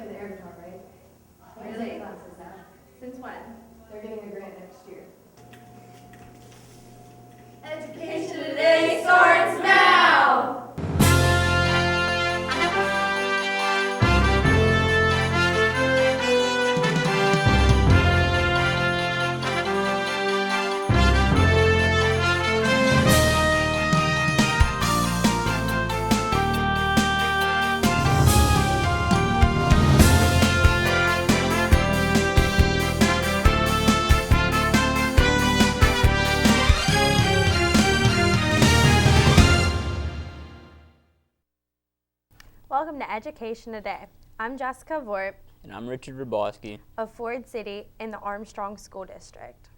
play the air guitar, right? Really? Classes now. Since when? They're getting a grant next year. Education Today starts now! Welcome to Education Today. I'm Jessica Vort And I'm Richard Raboski. of Ford City in the Armstrong School District.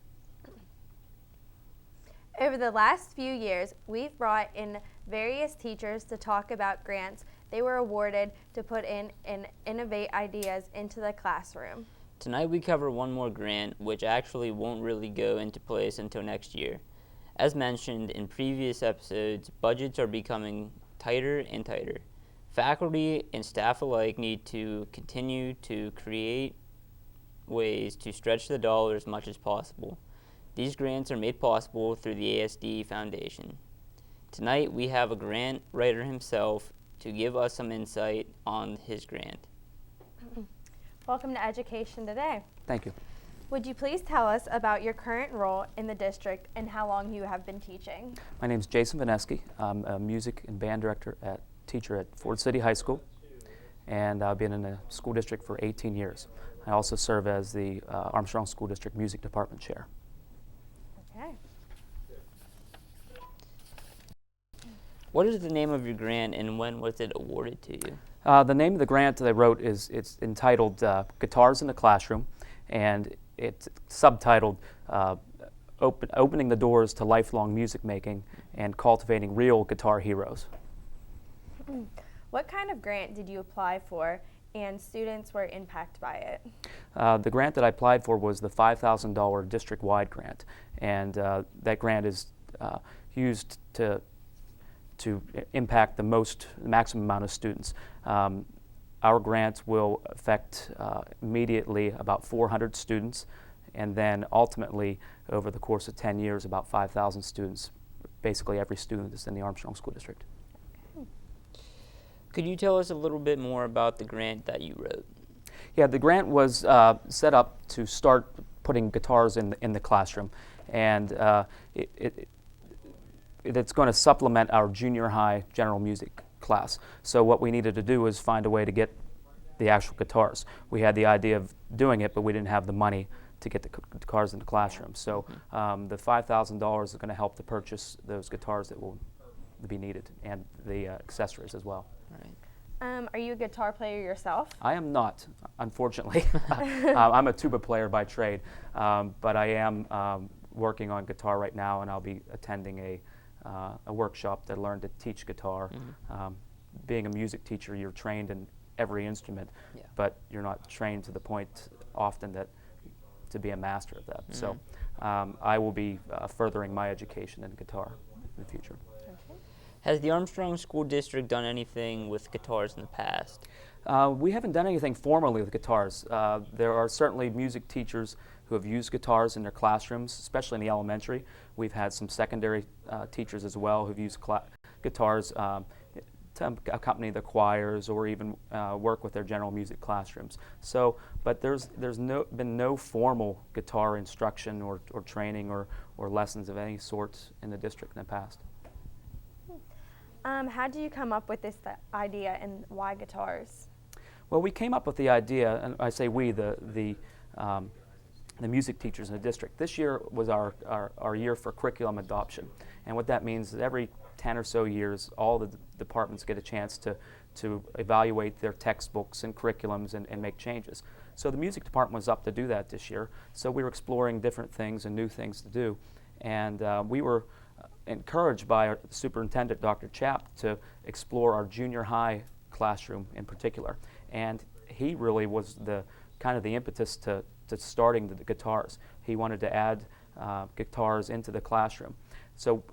Over the last few years, we've brought in various teachers to talk about grants they were awarded to put in and innovate ideas into the classroom. Tonight we cover one more grant which actually won't really go into place until next year. As mentioned in previous episodes, budgets are becoming tighter and tighter. Faculty and staff alike need to continue to create ways to stretch the dollar as much as possible. These grants are made possible through the ASD Foundation. Tonight we have a grant writer himself to give us some insight on his grant. Welcome to Education Today. Thank you. Would you please tell us about your current role in the district and how long you have been teaching? My name is Jason Vaneski. I'm a music and band teacher at Ford City High School, and I've been in the school district for 18 years. I also serve as the Armstrong School District Music Department Chair. Okay. What is the name of your grant and when was it awarded to you? The name of the grant that I wrote it's entitled Guitars in the Classroom, and it's subtitled Opening the Doors to Lifelong Music Making and Cultivating Real Guitar Heroes. What kind of grant did you apply for and students were impacted by it? The grant that I applied for was the $5,000 district-wide grant, and that grant is used to impact the maximum amount of students. Our grant will affect immediately about 400 students, and then ultimately over the course of 10 years about 5,000 students, basically every student that's in the Armstrong School District. Could you tell us a little bit more about the grant that you wrote? Yeah, the grant was set up to start putting guitars in the classroom, and it's going to supplement our junior high general music class. So what we needed to do is find a way to get the actual guitars. We had the idea of doing it, but we didn't have the money to get the guitars in the classroom. So the $5,000 is going to help to purchase those guitars that will be needed, and the accessories as well. Right. Are you a guitar player yourself? I am not, unfortunately. I'm a tuba player by trade, but I am working on guitar right now, and I'll be attending a workshop to learn to teach guitar. Mm-hmm. Being a music teacher, you're trained in every instrument, Yeah. but you're not trained to the point often that to be a master of that. Mm-hmm. So I will be furthering my education in guitar in the future. Has the Armstrong School District done anything with guitars in the past? We haven't done anything formally with guitars. There are certainly music teachers who have used guitars in their classrooms, especially in the elementary. We've had some secondary teachers as well who've used guitars to accompany the choirs or even work with their general music classrooms. So, but there's been no formal guitar instruction or training or lessons of any sort in the district in the past. How did you come up with this idea and why guitars? Well, we came up with the idea, and I say we, the music teachers in the district. This year was our year for curriculum adoption, and what that means is every 10 or so years, all the departments get a chance to evaluate their textbooks and curriculums and make changes. So the music department was up to do that this year, so we were exploring different things and new things to do, and we were encouraged by our superintendent, Dr. Chapp, to explore our junior high classroom in particular. And he really was the kind of the impetus to starting the guitars. He wanted to add guitars into the classroom. So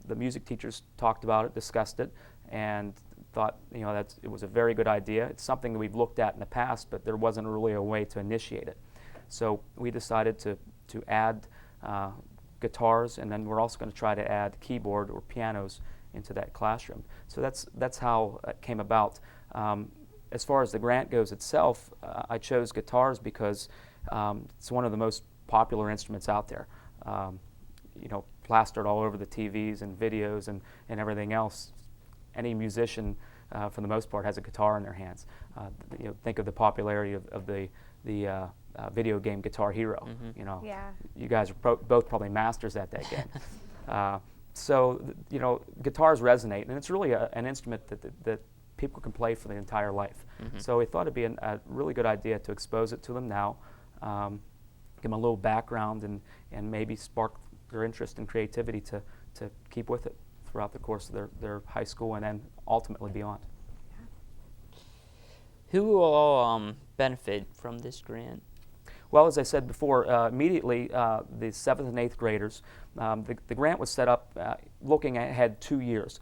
the music teachers talked about it, discussed it, and thought, that it was a very good idea. It's something that we've looked at in the past, but there wasn't really a way to initiate it. So we decided to add guitars, and then we're also going to try to add keyboard or pianos into that classroom. So that's how it came about. As far as the grant goes itself, I chose guitars because it's one of the most popular instruments out there. Plastered all over the TVs and videos and everything else. Any musician, for the most part, has a guitar in their hands. Think of the popularity of the video game Guitar Hero. Yeah. You guys are both probably masters at that game. So guitars resonate, and it's really an instrument that people can play for the entire life. So we thought it'd be a really good idea to expose it to them now, give them a little background, and maybe spark their interest and creativity to keep with it throughout the course of their high school and then ultimately beyond. Who will all benefit from this grant? Well, as I said before, immediately the 7th and 8th graders, the grant was set up looking ahead 2 years.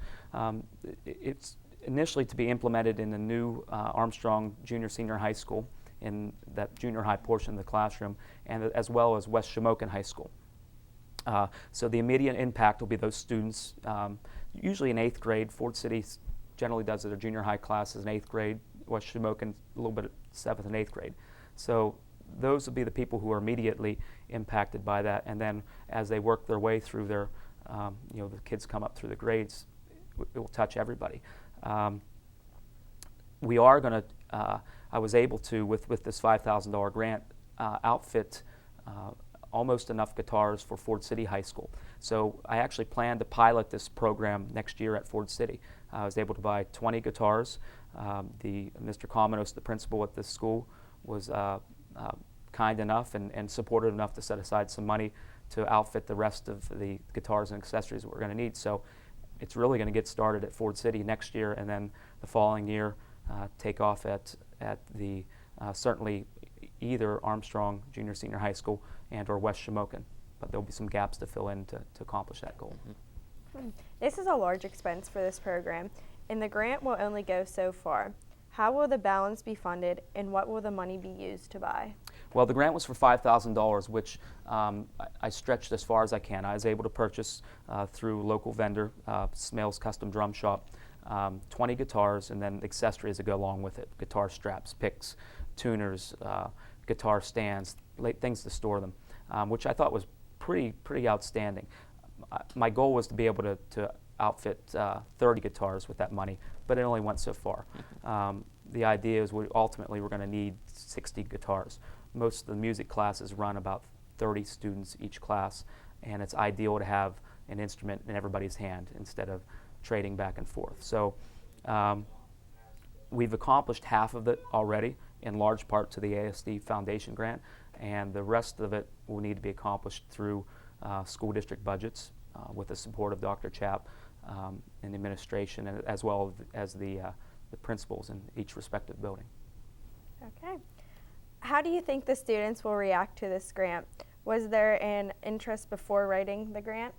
It's initially to be implemented in the new Armstrong Junior Senior High School, in that junior high portion of the classroom, and as well as West Shamokin High School. So the immediate impact will be those students, usually in 8th grade. Ford City generally does their junior high classes in 8th grade, West Shamokin a little bit at 7th and 8th grade. So those will be the people who are immediately impacted by that, and then as they work their way through their, the kids come up through the grades, it will touch everybody. We are going to, I was able to, with this $5,000 grant, outfit almost enough guitars for Ford City High School. So I actually plan to pilot this program next year at Ford City. I was able to buy 20 guitars. Mr. Komenos, the principal at this school, was kind enough and supportive enough to set aside some money to outfit the rest of the guitars and accessories that we're going to need. So it's really going to get started at Ford City next year, and then the following year take off at the certainly either Armstrong Junior Senior High School and or West Shamokin. But there'll be some gaps to fill in to accomplish that goal. This is a large expense for this program, and the grant will only go so far. How will the balance be funded, and what will the money be used to buy? Well, the grant was for $5,000, which I stretched as far as I can. I was able to purchase through local vendor, Smales Custom Drum Shop, 20 guitars, and then accessories that go along with it: guitar straps, picks, tuners, guitar stands, things to store them, which I thought was pretty outstanding. My goal was to be able to outfit 30 guitars with that money, but it only went so far. The idea is ultimately we're going to need 60 guitars. Most of the music classes run about 30 students each class, and it's ideal to have an instrument in everybody's hand instead of trading back and forth. So we've accomplished half of it already, in large part to the ASD Foundation grant, and the rest of it will need to be accomplished through school district budgets with the support of Dr. Chapp and the administration, as well as the principals in each respective building. Okay. How do you think the students will react to this grant? Was there an interest before writing the grant?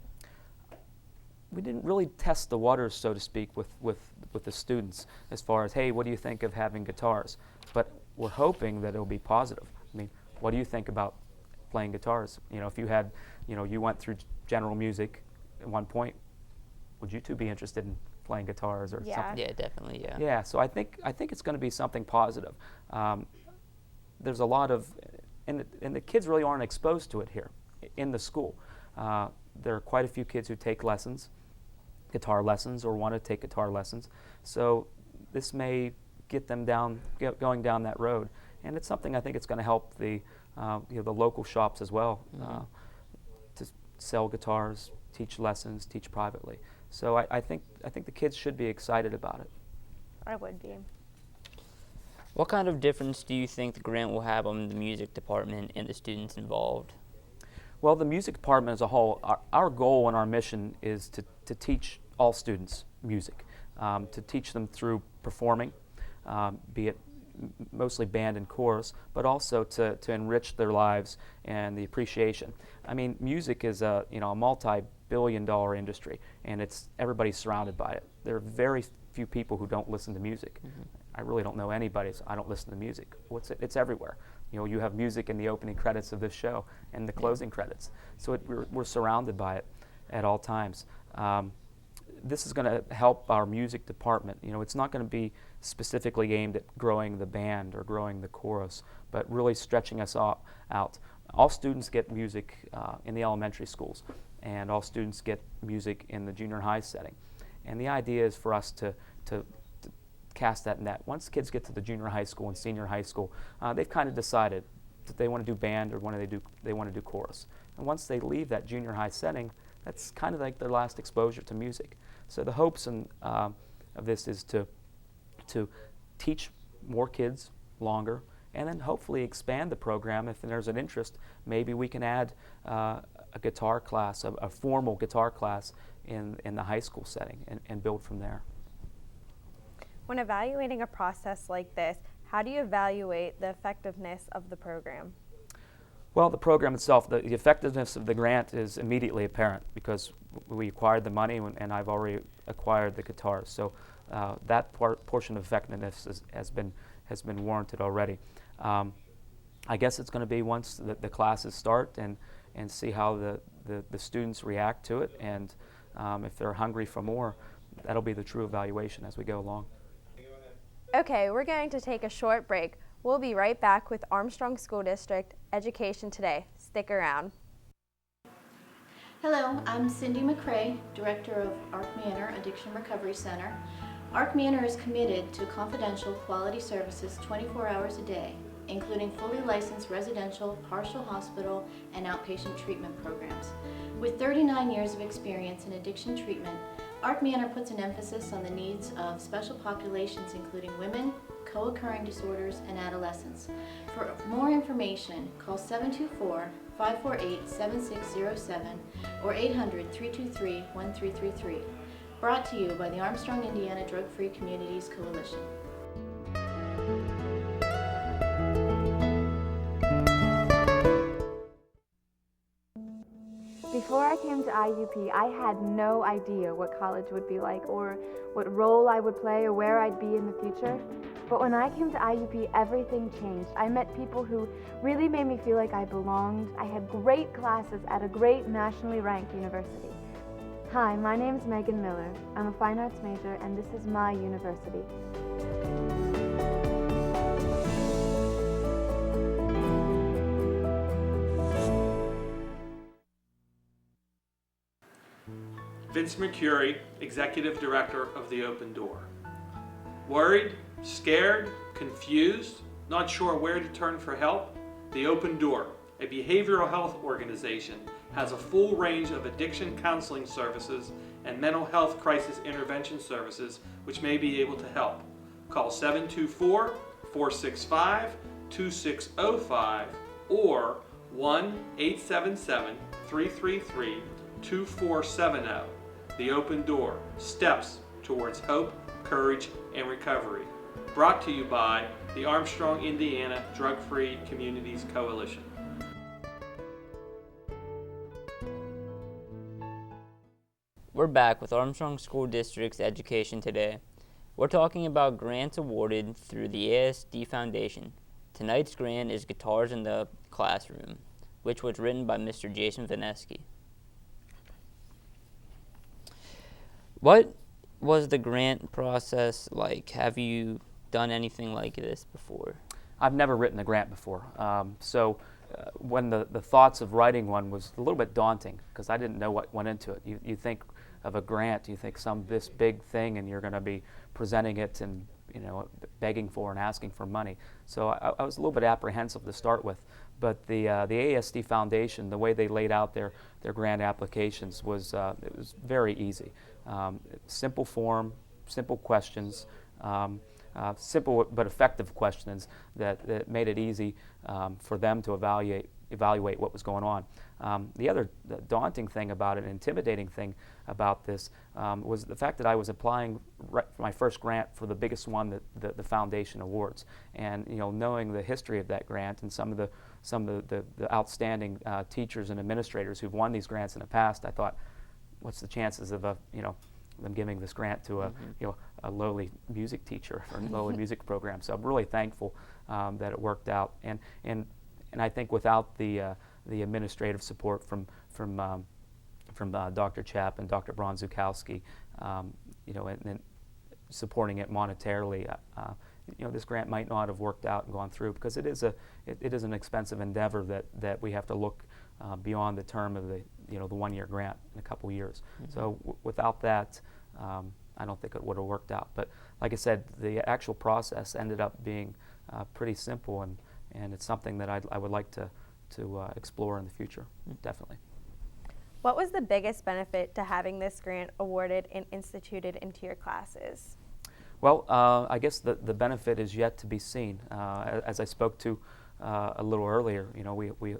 We didn't really test the waters, so to speak, with the students as far as, hey, what do you think of having guitars? But we're hoping that it'll be positive. I mean, what do you think about playing guitars? If you had, you went through general music at one point, would you two be interested in playing guitars or something? Yeah, definitely, yeah. Yeah, so I think it's going to be something positive. There's a lot of, and the kids really aren't exposed to it here in the school. There are quite a few kids who take lessons, guitar lessons, or want to take guitar lessons. So this may get them going down that road, and it's something I think it's going to help the local shops as well to sell guitars, teach lessons, teach privately. So I think the kids should be excited about it. I would be. What kind of difference do you think the grant will have on the music department and the students involved? Well, the music department as a whole, our goal and our mission is to teach all students music, to teach them through performing, be it mostly band and chorus, but also to enrich their lives and the appreciation. I mean, music is a multi billion-dollar industry, and everybody's surrounded by it. There are very few people who don't listen to music. I really don't know anybody, so I don't listen to music. It's everywhere. You know, you have music in the opening credits of this show and the closing credits. So we're surrounded by it at all times. This is going to help our music department. You know, it's not going to be specifically aimed at growing the band or growing the chorus, but really stretching us out. All students get music in the elementary schools, and all students get music in the junior high setting. And the idea is for us to cast that net. Once kids get to the junior high school and senior high school, they've kind of decided that they want to do band or they want to do chorus. And once they leave that junior high setting, that's kind of like their last exposure to music. So the hopes of this is to teach more kids longer, and then hopefully expand the program. If there's an interest, maybe we can add a guitar class, a formal guitar class in the high school setting, and build from there. When evaluating a process like this, how do you evaluate the effectiveness of the program? Well, the program itself, the effectiveness of the grant is immediately apparent because we acquired the money and I've already acquired the guitars. So that portion of effectiveness has been warranted already. I guess it's going to be once the classes start and see how the students react to it, and if they're hungry for more, that'll be the true evaluation as we go along. Okay, we're going to take a short break. We'll be right back with Armstrong School District Education Today. Stick around. Hello, I'm Cindy McCrae, Director of Arc Manor Addiction Recovery Center. Arc Manor is committed to confidential quality services 24 hours a day, including fully licensed residential, partial hospital, and outpatient treatment programs. With 39 years of experience in addiction treatment, Arc Manor puts an emphasis on the needs of special populations including women, co-occurring disorders, and adolescents. For more information, call 724-548-7607 or 800-323-1333. Brought to you by the Armstrong Indiana Drug-Free Communities Coalition. Before I came to IUP, I had no idea what college would be like or what role I would play or where I'd be in the future. But when I came to IUP, everything changed. I met people who really made me feel like I belonged. I had great classes at a great nationally ranked university. Hi, my name is Megan Miller. I'm a fine arts major, and this is my university. Vince Mercuri, Executive Director of the Open Door. Worried, scared, confused, not sure where to turn for help? The Open Door, a behavioral health organization, has a full range of addiction counseling services and mental health crisis intervention services which may be able to help. Call 724-465-2605 or 1-877-333-2470. The Open Door, steps towards hope, courage, and recovery. Brought to you by the Armstrong Indiana Drug-Free Communities Coalition. We're back with Armstrong School District's Education Today. We're talking about grants awarded through the AHS-TV Foundation. Tonight's grant is Guitars in the Classroom, which was written by Mr. Jason Vaneski. What was the grant process like? Have you done anything like this before? I've never written a grant before, when the thoughts of writing one was a little bit daunting because I didn't know what went into it. You think of a grant, you think this big thing, and you're going to be presenting it and begging for and asking for money. So I was a little bit apprehensive to start with. But the AHS-TV Foundation, the way they laid out their grant applications was it was very easy. Simple form, simple questions, simple but effective questions that made it easy for them to evaluate what was going on. The other daunting thing about it, intimidating thing about this, was the fact that I was applying for my first grant for the biggest one that the foundation awards. And knowing the history of that grant and some of the outstanding teachers and administrators who've won these grants in the past, I thought, what's the chances of them giving this grant to a lowly music teacher or lowly music program? So I'm really thankful that it worked out, and I think without the administrative support from Dr. Chapp and Dr. Bronzukowski, and supporting it monetarily, this grant might not have worked out and gone through, because it is an expensive endeavor that we have to look beyond the term of the 1-year grant in a couple years. So without that, I don't think it would have worked out. But like I said, the actual process ended up being pretty simple, and it's something that I would like to explore in the future, definitely. What was the biggest benefit to having this grant awarded and instituted into your classes? Well, I guess the benefit is yet to be seen. As I spoke to a little earlier,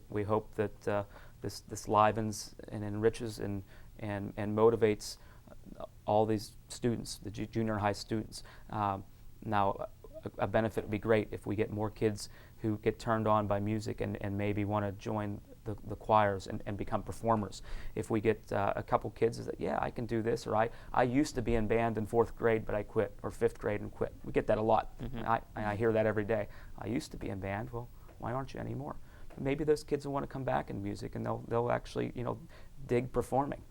we hope that this livens and enriches and motivates all these students, the junior high students. Now, a benefit would be great if we get more kids who get turned on by music and maybe want to join the choirs and become performers. If we get a couple kids that, yeah, I can do this, or I used to be in band in 4th grade, but I quit, or 5th grade and quit. We get that a lot. I hear that every day. I used to be in band. Well, why aren't you anymore? Maybe those kids will want to come back in music, and they'll actually dig performing.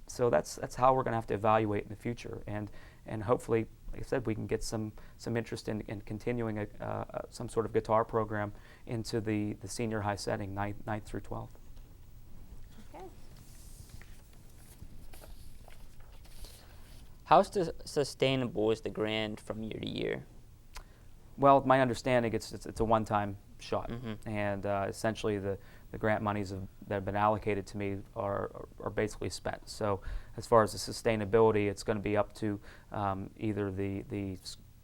So that's how we're going to have to evaluate in the future, and hopefully, like I said, we can get some interest in continuing some sort of guitar program into the senior high setting, 9th through 12th. Okay. How sustainable is the grant from year to year? Well, my understanding, it's a one-time shot, and essentially the grant monies that have been allocated to me are basically spent. So as far as the sustainability, it's going to be up to either the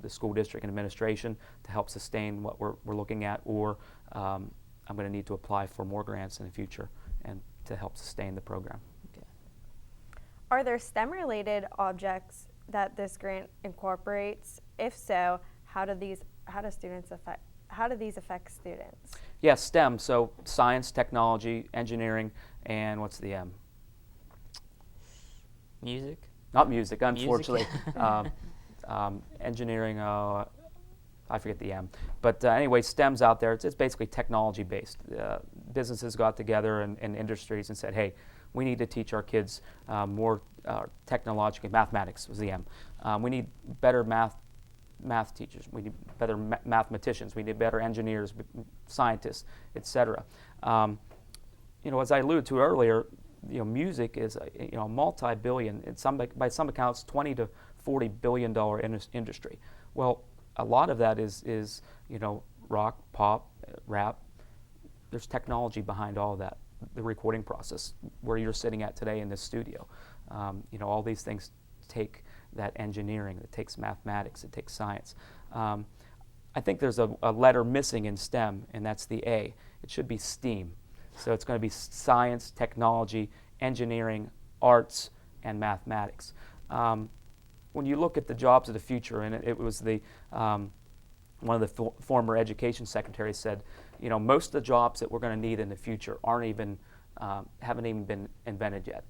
school district and administration to help sustain what we're looking at, or I'm going to need to apply for more grants in the future and to help sustain the program. Okay. Are there STEM-related objects that this grant incorporates? If so, how do these affect students? Yeah, STEM, so science, technology, engineering, and what's the M? Music? Not music, unfortunately. Music? Engineering, I forget the M. But anyway, STEM's out there. It's basically technology-based. Businesses got together and industries and said, hey, we need to teach our kids more technologically. Mathematics was the M. We need better math teachers. We need better mathematicians. We need better engineers, scientists, etc. As I alluded to earlier, music is a multi-billion, by some accounts, $20 to $40 billion industry. Well, a lot of that is rock, pop, rap. There's technology behind all of that. The recording process, where you're sitting at today in this studio, all these things take that engineering. It takes mathematics. It takes science. I think there's a letter missing in STEM, and that's the A. It should be STEAM. So it's going to be science, technology, engineering, arts, and mathematics. When you look at the jobs of the future, and it was one of the former education secretaries said, most of the jobs that we're going to need in the future haven't even been invented yet.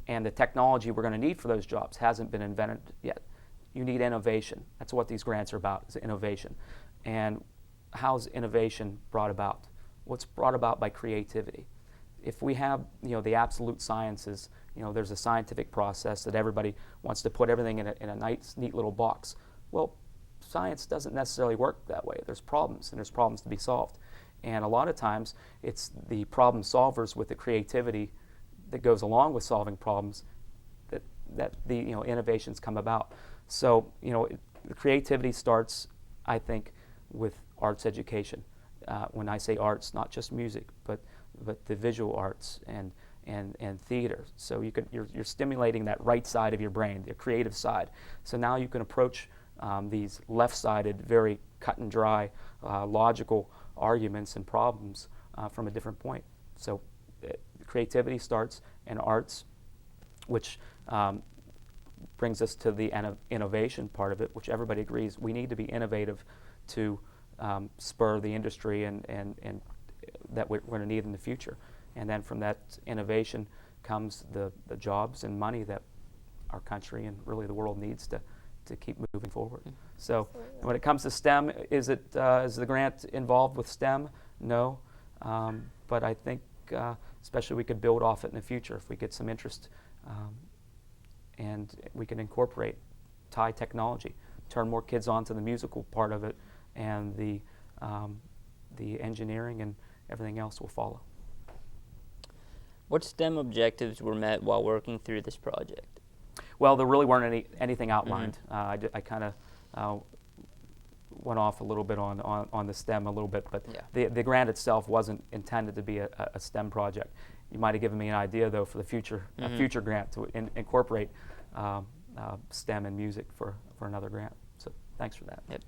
And the technology we're going to need for those jobs hasn't been invented yet. You need innovation. That's what these grants are about, is innovation. And how's innovation brought about? Well, it's brought about by creativity. If we have, the absolute sciences, there's a scientific process that everybody wants to put everything in a nice, neat little box. Well, science doesn't necessarily work that way. There's problems, and there's problems to be solved. And a lot of times, it's the problem solvers with the creativity that goes along with solving problems that the innovations come about. So the creativity starts, I think, with arts education. When I say arts, not just music, but the visual arts and theater. So you're stimulating that right side of your brain, the creative side. So now you can approach these left-sided, very cut and dry, logical arguments and problems from a different point. So creativity starts in arts, which brings us to the innovation part of it, which everybody agrees we need to be innovative to spur the industry and that we're going to need in the future. And then from that innovation comes the jobs and money that our country and really the world needs to keep moving forward. So when it comes to STEM, is the grant involved with STEM? No, but I think especially we could build off it in the future if we get some interest, and we can incorporate, tie technology, turn more kids onto the musical part of it, and the engineering and everything else will follow. What STEM objectives were met while working through this project? Well, there really weren't anything outlined. I kind of went off a little bit on the STEM a little bit, but the grant itself wasn't intended to be a STEM project. You might have given me an idea, though, for the future future grant to incorporate STEM and music for another grant. So thanks for that. Yep.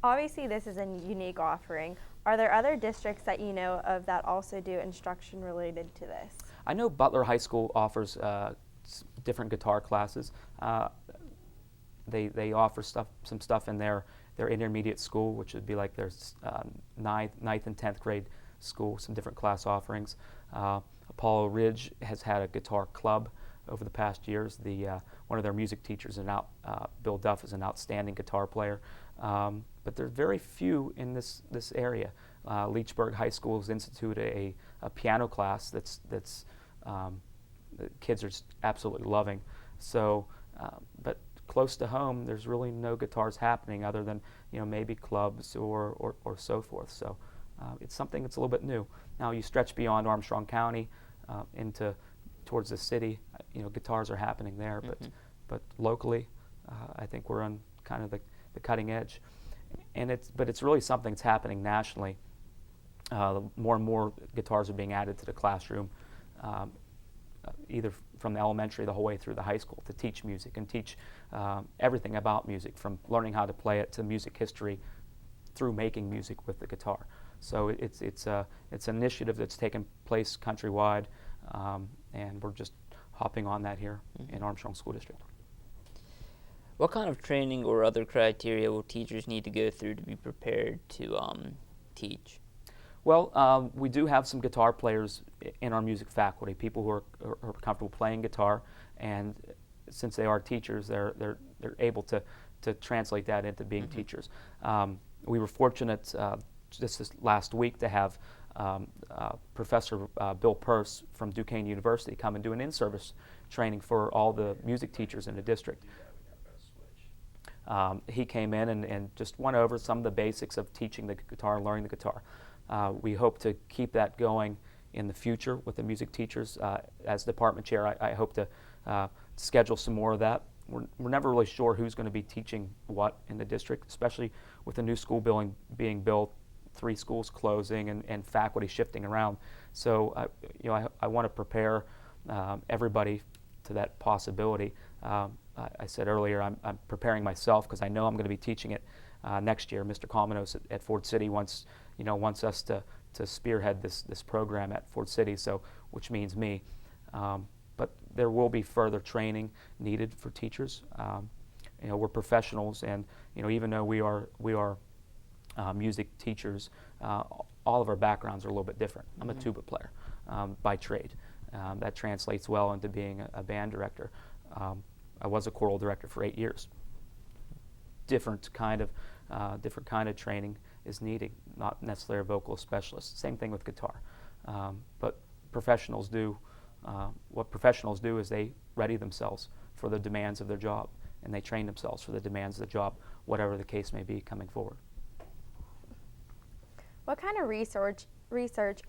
Obviously, this is a unique offering. Are there other districts that you know of that also do instruction related to this? I know Butler High School offers different guitar classes. They offer some stuff in their intermediate school, which would be like their ninth and 10th grade school, some different class offerings. Apollo Ridge has had a guitar club over the past years. One of their music teachers, Bill Duff, is an outstanding guitar player. But there are very few in this area. Leechburg High School has instituted a piano class that's the kids are absolutely loving. So, but close to home, there's really no guitars happening other than maybe clubs or so forth. So it's something that's a little bit new. Now you stretch beyond Armstrong County towards the city. Guitars are happening there, but locally, I think we're on kind of the cutting edge. But it's really something that's happening nationally. More and more guitars are being added to the classroom, either from the elementary the whole way through the high school, to teach music and teach everything about music, from learning how to play it to music history through making music with the guitar. So it's an initiative that's taken place countrywide, and we're just hopping on that here in Armstrong School District. What kind of training or other criteria will teachers need to go through to be prepared to teach? Well, we do have some guitar players in our music faculty, people who are comfortable playing guitar, and since they are teachers, they're able to translate that into being teachers. We were fortunate just this last week to have Professor Bill Peirce from Duquesne University come and do an in-service training for all the music teachers in the district. He came in and just went over some of the basics of teaching the guitar and learning the guitar. We hope to keep that going in the future with the music teachers. As department chair, I hope to schedule some more of that. We're never really sure who's going to be teaching what in the district, especially with the new school building being built, 3 schools closing, and faculty shifting around. So I want to prepare everybody to that possibility. I said earlier I'm preparing myself because I know I'm going to be teaching it next year. Mr. Cominos at Ford City wants us to spearhead this program at Ford City, so which means me. But there will be further training needed for teachers. We're professionals, and even though we are music teachers, all of our backgrounds are a little bit different. I'm a tuba player by trade. That translates well into being a band director. I was a choral director for 8 years. Different kind of training is needed, not necessarily a vocal specialist. Same thing with guitar. But professionals do, what professionals do is they ready themselves for the demands of their job, and they train themselves for the demands of the job, whatever the case may be coming forward. What kind of research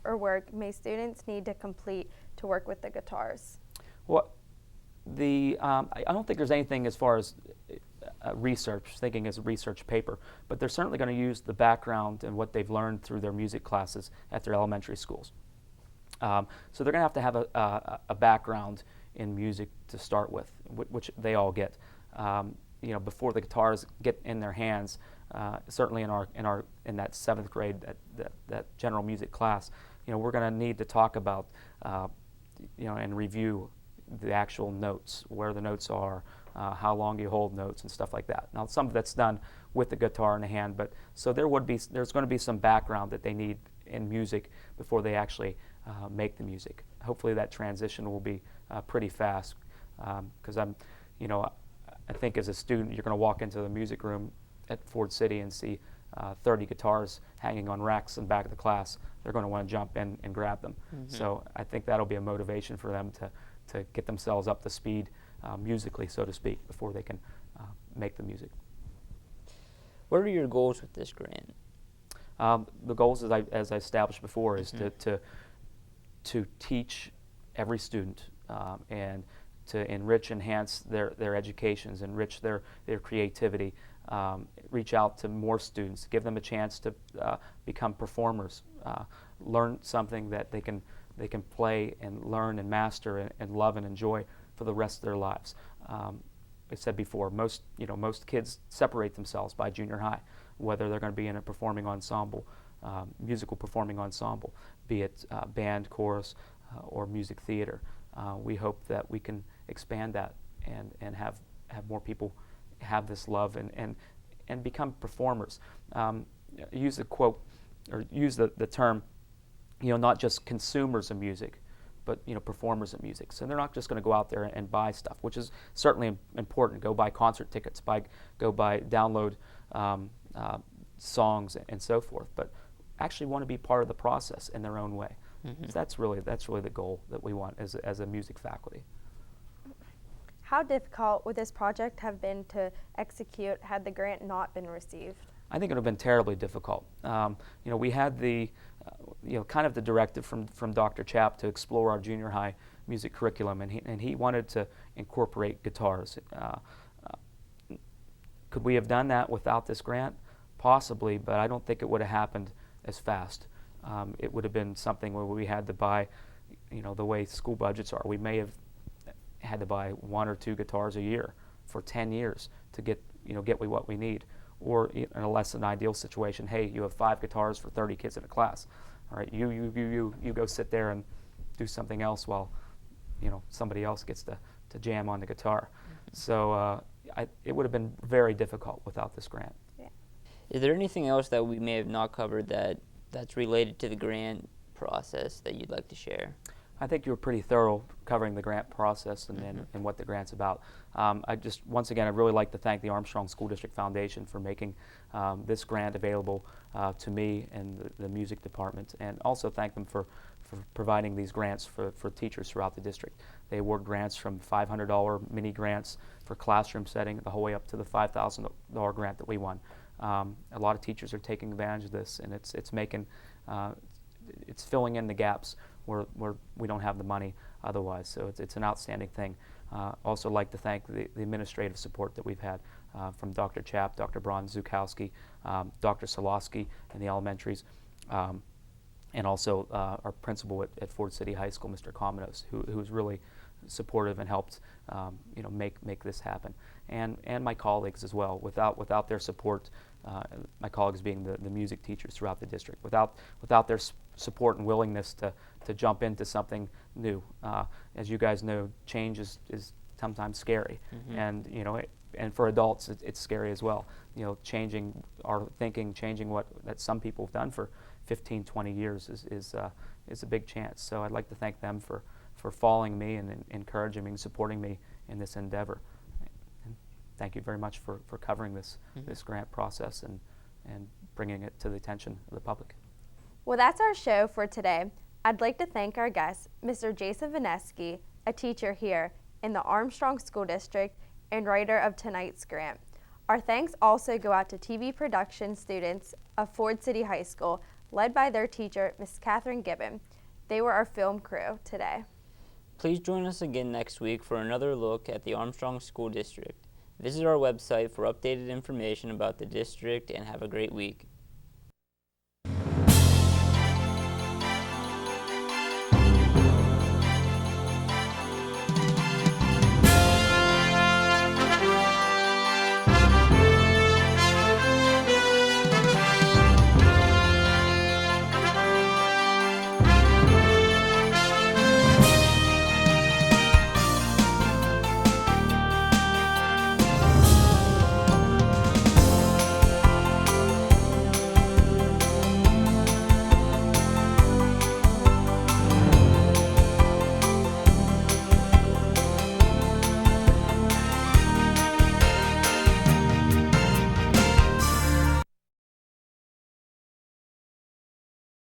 or work may students need to complete to work with the guitars? Well, I don't think there's anything as far as research, thinking as a research paper, but they're certainly going to use the background and what they've learned through their music classes at their elementary schools. So they're going to have a background in music to start with, which they all get. Before the guitars get in their hands, certainly in that 7th grade, that general music class, we're going to need to talk about, and review the actual notes, where the notes are, how long you hold notes and stuff like that. Now, some of that's done with the guitar in the hand, but so there's going to be some background that they need in music before they actually make the music. Hopefully that transition will be pretty fast, because I think as a student you're going to walk into the music room at Ford City and see 30 guitars hanging on racks in the back of the class. They're going to want to jump in and grab them. So I think that'll be a motivation for them to get themselves up to speed musically, so to speak, before they can make the music. What are your goals with this grant? The goals, as I established before, is to teach every student and to enhance their educations, enrich their creativity, reach out to more students, give them a chance to become performers, learn something that they can play and learn and master and love and enjoy for the rest of their lives. I said before, most kids separate themselves by junior high, whether they're going to be in a performing ensemble, musical performing ensemble, be it band, chorus, or music theater. We hope that we can expand that and have more people have this love and become performers. Use the quote, or use the term, not just consumers of music, but performers of music. So they're not just going to go out there and buy stuff, which is certainly important. Go buy concert tickets, download songs and so forth, but actually want to be part of the process in their own way. So that's really the goal that we want as a music faculty. How difficult would this project have been to execute had the grant not been received? I think it would have been terribly difficult. We had the kind of the directive from Dr. Chapp to explore our junior high music curriculum, and he wanted to incorporate guitars. Could we have done that without this grant? Possibly, but I don't think it would have happened as fast. It would have been something where we had to buy, the way school budgets are, we may have had to buy 1 or 2 guitars a year for 10 years to get what we need. Or in a less than ideal situation, hey, you have 5 guitars for 30 kids in a class. All right, you go sit there and do something else while somebody else gets to jam on the guitar. So it would have been very difficult without this grant. Yeah. Is there anything else that we may have not covered that's related to the grant process that you'd like to share? I think you were pretty thorough covering the grant process and what the grant's about. Once again, I'd really like to thank the Armstrong School District Foundation for making this grant available to me and the music department, and also thank them for providing these grants for teachers throughout the district. They award grants from $500 mini grants for classroom setting the whole way up to the $5,000 grant that we won. A lot of teachers are taking advantage of this, and it's making it's filling in the gaps where we don't have the money otherwise. So it's an outstanding thing. Also like to thank the administrative support that we've had from Dr. Chapp, Dr. Braun-Zukowski, Dr. Solosky in the elementaries, and also our principal at Ford City High School, Mr. Komenos, who's really supportive and helped make this happen. And my colleagues as well. Without their support, my colleagues being the music teachers throughout the district, without their support and willingness to jump into something new. As you guys know, change is sometimes scary, and and for adults it's scary as well. Changing our thinking, changing that some people have done for 15, 20 years is a big chance. So I'd like to thank them for following me and encouraging me and supporting me in this endeavor. And thank you very much for covering this grant process and bringing it to the attention of the public. Well, that's our show for today. I'd like to thank our guest, Mr. Jason Vineski, a teacher here in the Armstrong School District and writer of tonight's grant. Our thanks also go out to TV production students of Ford City High School, led by their teacher, Ms. Catherine Gibbon. They were our film crew today. Please join us again next week for another look at the Armstrong School District. Visit our website for updated information about the district, and have a great week.